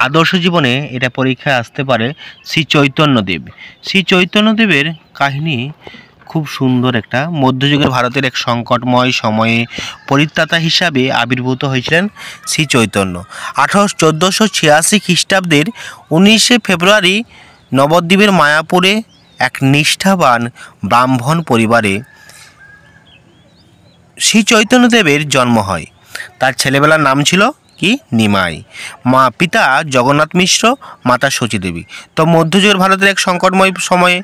আদর্শ জীবনে এটা পরীক্ষায় আসতে পারে। শ্রী চৈতন্যদেব, শ্রী চৈতন্যদেবের কাহিনী খুব সুন্দর। একটা মধ্যযুগের ভারতের এক সংকটময় সময়ে পরিত্রাতা হিসাবে আবির্ভূত হয়েছিলেন শ্রী চৈতন্য। 1486 খ্রিস্টাব্দের 19শে ফেব্রুয়ারি নবদ্বীপের মায়াপুরে এক নিষ্ঠাবান ব্রাহ্মণ পরিবারে শ্রী চৈতন্যদেবের জন্ম হয়। তার ছেলেবেলার নাম ছিল কি নিমাই। পিতা জগন্নাথ মিশ্র, মাতা সচীদেবী। তো মধ্যযুগের ভারতের এক সংকটময় সময়ে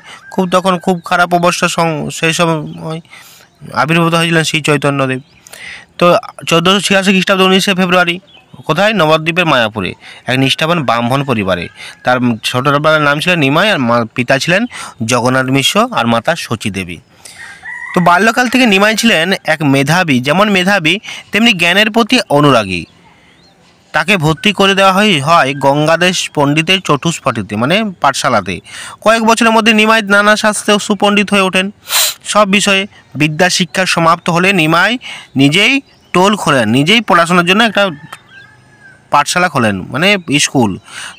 তখন খুব খারাপ অবস্থা, সেই সময় আবির্ভূত হয়েছিলেন শ্রী চৈতন্যদেব। তো 1486 খ্রিস্টাব্দ 19শে ফেব্রুয়ারি কোথায়? নবদ্বীপের মায়াপুরে এক নিষ্ঠাবান ব্রাহ্মণ পরিবারে। তার ছোটবেলার নাম ছিল নিমাই, আর পিতা ছিলেন জগন্নাথ মিশ্র আর মাতা সচীদেবী। তো বাল্যকাল থেকে নিমাই ছিলেন এক মেধাবী, যেমন মেধাবী তেমনি জ্ঞানের প্রতি অনুরাগী। তাকে ভর্তি করে দেওয়া হয় গঙ্গাদেশ পণ্ডিতের চতুষ্পটিতে, মানে পাঠশালাতে। কয়েক বছরের মধ্যে নিমাই নানা শাস্ত্রে সুপণ্ডিত হয়ে ওঠেন। সব বিষয়ে বিদ্যা শিক্ষা সমাপ্ত হলে নিমাই নিজেই টোল খোলেন, নিজেই পড়াশোনার জন্য একটা পাঠশালা খোলেন, মানে স্কুল।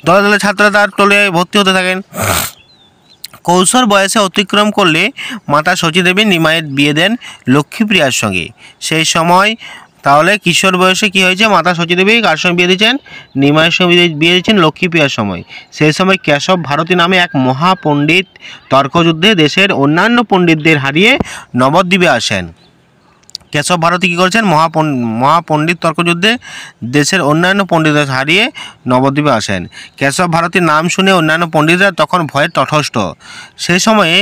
দলে দলে ছাত্ররা তার টোলে ভর্তি হতে থাকেন। কৈশোর বয়সে অতিক্রম করলে মাতা সচীদেবী নিমাইয়ের বিয়ে দেন লক্ষ্মীপ্রিয়ার সঙ্গে। সেই সময় তাহলে কিশোর বয়সে কি হয়েছে? মাতা সচীদেবী কার সঙ্গে বিয়ে দিয়েছেন? নিমাইয়ের সঙ্গে বিয়ে দিয়েছেন লক্ষ্মীপ্রিয়ার সময়। সেই সময় কেশব ভারতী নামে এক মহাপণ্ডিত তর্কযুদ্ধে দেশের অন্যান্য পণ্ডিতদের হারিয়ে নবদ্বীপে আসেন। কেশব ভারতী কী করেছেন? মহাপণ্ডিত তর্কযুদ্ধে দেশের অন্যান্য পণ্ডিতদের হারিয়ে নবদ্বীপে আসেন। কেশব ভারতীর নাম শুনে অন্যান্য পণ্ডিতরা তখন ভয়ে তটস্থ। সেই সময়ে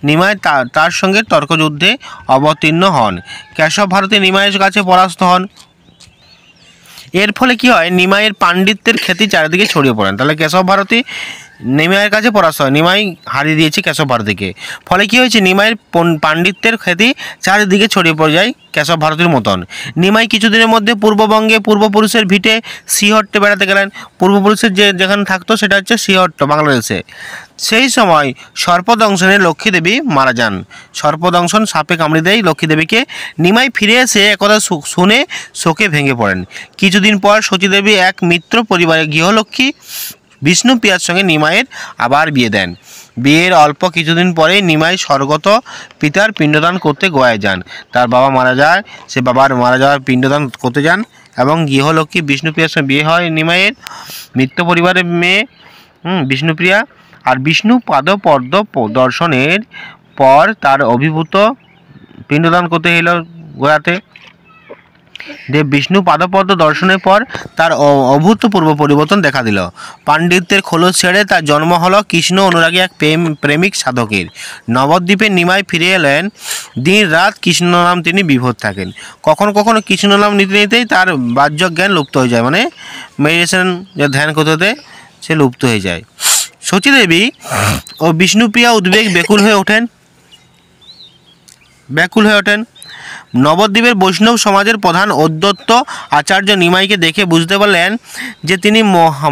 নিমাই তার সঙ্গে তর্কযুদ্ধে অবতীর্ণ হন। কেশব ভারতী নিমাইয়ের কাছে পরাস্ত হন। এর ফলে কি হয়? নিমাইয়ের পাণ্ডিত্যের খ্যাতি চারিদিকে ছড়িয়ে পড়েন। তাহলে কেশব ভারতী নিমাইয়ের কাছে পরাস্ত হয়, নিমাই হারিয়ে দিয়েছে কেশব ভারতীকে। ফলে কি হয়েছে? নিমাইয়ের পাণ্ডিত্যের খ্যাতি চারিদিকে ছড়িয়ে পড়ে যায় কেশব ভারতীর মতন। নিমাই কিছুদিনের মধ্যে পূর্ববঙ্গে পূর্বপুরুষের ভিটে শ্রীহট্টে বেড়াতে গেলেন। পূর্বপুরুষের যেখানে থাকতো সেটা হচ্ছে শ্রীহট্ট, বাংলাদেশে। সেই সময় সর্পদংশনে লক্ষ্মীদেবী মারা যান। সর্পদংশন, সাপে কামড়ে দেয় লক্ষ্মীদেবীকে। নিমাই ফিরে এসে একথা শুনে শোকে ভেঙে পড়েন। কিছুদিন পর সচীদেবী এক মিত্র পরিবারের গৃহলক্ষ্মী বিষ্ণুপ্রিয়ার সঙ্গে নিমাইয়ের আবার বিয়ে দেন। বিয়ের অল্প কিছুদিন পরেই নিমাই স্বর্গত পিতার পিণ্ডদান করতে গোয়ায় যান। তার বাবা মারা যায়, সে বাবার মারা যাওয়ার পিণ্ডদান করতে যান এবং গৃহলক্ষ্মী বিষ্ণুপ্রিয়ার সঙ্গে বিয়ে হয় নিমাইয়ের। মিত্র পরিবারের মেয়ে বিষ্ণুপ্রিয়া। আর বিষ্ণু পাদপদ্ম দর্শনের পর তার অভিভূত পিণ্ডদান করতে এলো গোয়াতে। দেব বিষ্ণু পাদপদ্ম দর্শনের পর তার অভূতপূর্ব পরিবর্তন দেখা দিল। পাণ্ডিত্যের খোলস ছেড়ে তার জন্ম হলো কৃষ্ণ অনুরাগী এক প্রেমিক সাধকের। নবদ্বীপে নিমাই ফিরে এলেন। দিন রাত কৃষ্ণ নাম তিনি বিভোর থাকেন। কখনো কখনো কৃষ্ণ নাম নিতে নিতেই তার বাহ্য জ্ঞান লুপ্ত হয়ে যায়, মানে মেডিটেশন ধ্যান করতে সে লুপ্ত হয়ে যায়। সচীদেবী ও বিষ্ণুপ্রিয়া উদ্বেগ ব্যাকুল হয়ে ওঠেন। নবদ্বীপের বৈষ্ণব সমাজের প্রধান অদ্বৈত আচার্য নিমাইকে দেখে বুঝতে পারলেন যে তিনি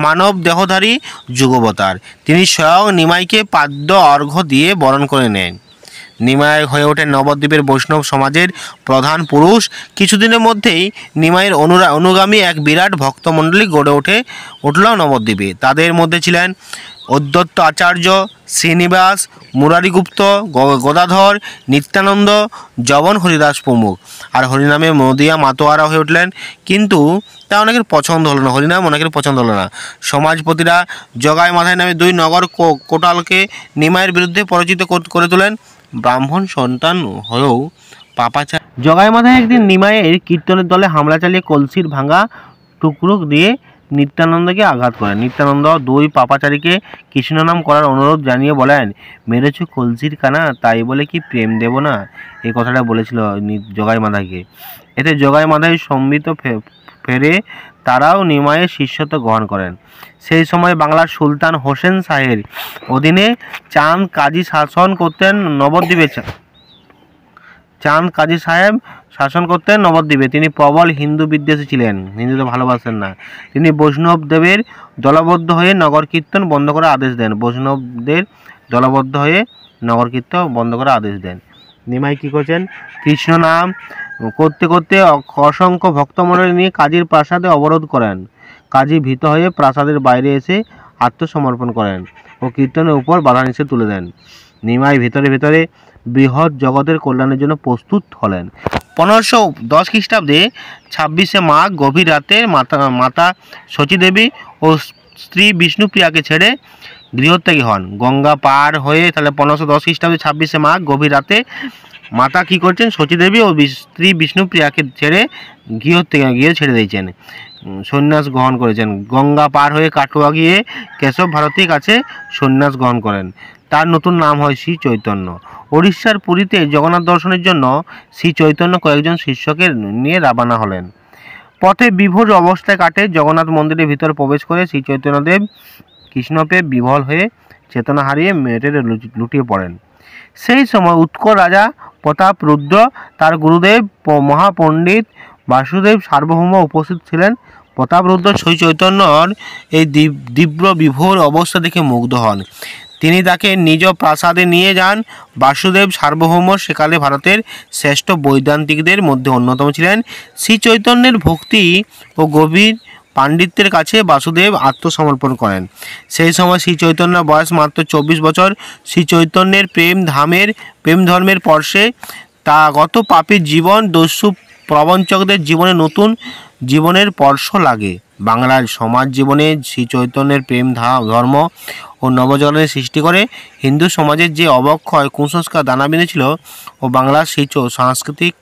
মানব দেহধারী যুগবতার। তিনি স্বয়ং নিমাইকে পাদ্য অর্ঘ্য দিয়ে বরণ করে নেন। নিমাই হয়ে ওঠেন নবদ্বীপের বৈষ্ণব সমাজের প্রধান পুরুষ। কিছুদিনের মধ্যেই নিমাইয়ের অনুগামী এক বিরাট ভক্তমণ্ডলী গড়ে উঠল নবদ্বীপে। তাদের মধ্যে ছিলেন অদ্বৈত আচার্য, শ্রীনিবাস, মুরারিগুপ্ত, গদাধর, নিত্যানন্দ, জবন হরিদাস প্রমুখ। আর হরিনামে নদিয়া মাতোয়ারা হয়ে উঠলেন। কিন্তু তা অনেকের পছন্দ হলো না, হরিনাম অনেকের পছন্দ হলো না। সমাজপতিরা জগাই মাথায় নামে দুই নগর কোটালকে নিমাইয়ের বিরুদ্ধে পরিচিত করে তোলেন। ব্রাহ্মণ সন্তান হয়েও পাপাচার। জগাই মাথায় একদিন নিমাইয়ের কীর্তনের দলে হামলা চালিয়ে কলসির ভাঙা টুকরো দিয়ে নিত্যানন্দকে আঘাত করেন। নিত্যানন্দ দুই পাপাচারীকে কৃষ্ণ নাম করার অনুরোধ জানিয়ে বলেন, মেরেছ কলসির কানা, তাই বলে কি প্রেম দেব না? এই কথাটা বলেছিল জগাই মাথাকে। এতে জগাই মাথায় সম্বিত ফেরে তারাও নিমাইয়ের শিষ্যত্ব গ্রহণ করেন। সেই সময় বাংলার সুলতান হোসেন শাহের অধীনে চাঁদ কাজী শাসন করতেন নবদ্বীপে। তিনি প্রবল হিন্দু বিদ্বেষী ছিলেন, হিন্দুদের ভালোবাসেন না। তিনি বৈষ্ণবদেবের দলবদ্ধ হয়ে নগর কীর্তন বন্ধ করার আদেশ দেন। নিমাই কী করছেন? কৃষ্ণ নাম করতে করতে অসংখ্য ভক্তমণ্ডলী নিয়ে কাজীর প্রাসাদে অবরোধ করেন। কাজী ভীত হয়ে প্রাসাদের বাইরে এসে আত্মসমর্পণ করেন ও কীর্তনের উপর বাধা নিষেধ তুলে দেন। নিমাই ভেতরে ভেতরে বৃহৎ জগতের কল্যাণের জন্য প্রস্তুত হলেন। 1510 খ্রিস্টাব্দে 26শে মাঘ গভীর রাতে মাতা শচীদেবী ও স্ত্রী বিষ্ণুপ্রিয়াকে ছেড়ে গৃহত্যাগী হন। গঙ্গা পার হয়ে তাহলে 1510 খ্রিস্টাব্দে 26শে মাঘ গভীর রাতে মাতা কী করছেন, শচীদেবী ও স্ত্রী বিষ্ণুপ্রিয়াকে ছেড়ে গৃহ ছেড়ে দিয়েছেন, সন্ন্যাস গ্রহণ করেছেন। গঙ্গা পার হয়ে কাটোয়া গিয়ে কেশব ভারতীর কাছে সন্ন্যাস গ্রহণ করেন। তার নতুন নাম হয় শ্রী চৈতন্য। উড়িষ্যার পুরীতে জগন্নাথ দর্শনের জন্য শ্রী চৈতন্য কয়েকজন শিষ্যকে নিয়ে রাবানা হলেন। পথে বিভোর অবস্থায় কাটে। জগন্নাথ মন্দিরের ভিতর প্রবেশ করে শ্রী চৈতন্যদেব কৃষ্ণপে বিভোর হয়ে চেতনা হারিয়ে মেয়েটের লুটিয়ে পড়েন। সেই সময় উৎকল রাজা প্রতাপরুদ্র, তার গুরুদেব মহাপণ্ডিত বাসুদেব সার্বভৌম উপস্থিত ছিলেন। প্রতাপরুদ্র শ্রী চৈতন্যর এই তীব্র বিভোর অবস্থা দেখে মুগ্ধ হন। তিনি তাকে নিজ প্রাসাদে নিয়ে যান। বাসুদেব সার্বভৌম সেকালে ভারতের শ্রেষ্ঠ বৈদান্তিকদের মধ্যে অন্যতম ছিলেন। শ্রী চৈতন্যের ভক্তি ও গভীর পাণ্ডিত্যের কাছে বাসুদেব আত্মসমর্পণ করেন। সেই সময় শ্রী চৈতন্যের বয়স মাত্র 24 বছর। শ্রী চৈতন্যের প্রেম ধর্মের পর্শে তা গত পাপীর জীবন দস্যু প্রবঞ্চকদের জীবনে নতুন জীবনের স্পর্শ লাগে। বাংলার সমাজ জীবনে শ্রী চৈতন্যের প্রেম ধর্ম ও নবজাগরণের সৃষ্টি করে। হিন্দু সমাজের যে অবক্ষয় কুসংস্কার দানা বেঁধেছিল ও বাংলার সেই সাংস্কৃতিক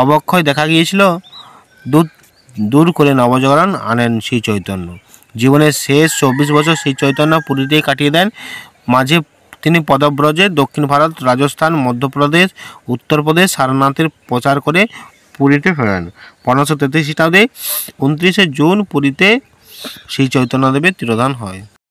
অবক্ষয় দেখা গিয়েছিল দূর করে নবজাগরণ আনেন শ্রী চৈতন্য। জীবনের শেষ 24 বছর শ্রী চৈতন্য পুরীতেই কাটিয়ে দেন। মাঝে তিনি পদব্রজে দক্ষিণ ভারত, রাজস্থান, মধ্যপ্রদেশ, উত্তরপ্রদেশ, সারনাথের প্রচার করে পুরীতে ফেরেন। 1533 খ্রিস্টাব্দে 29শে জুন পুরীতে শ্রী চৈতন্যদেবের তিরোধান হয়।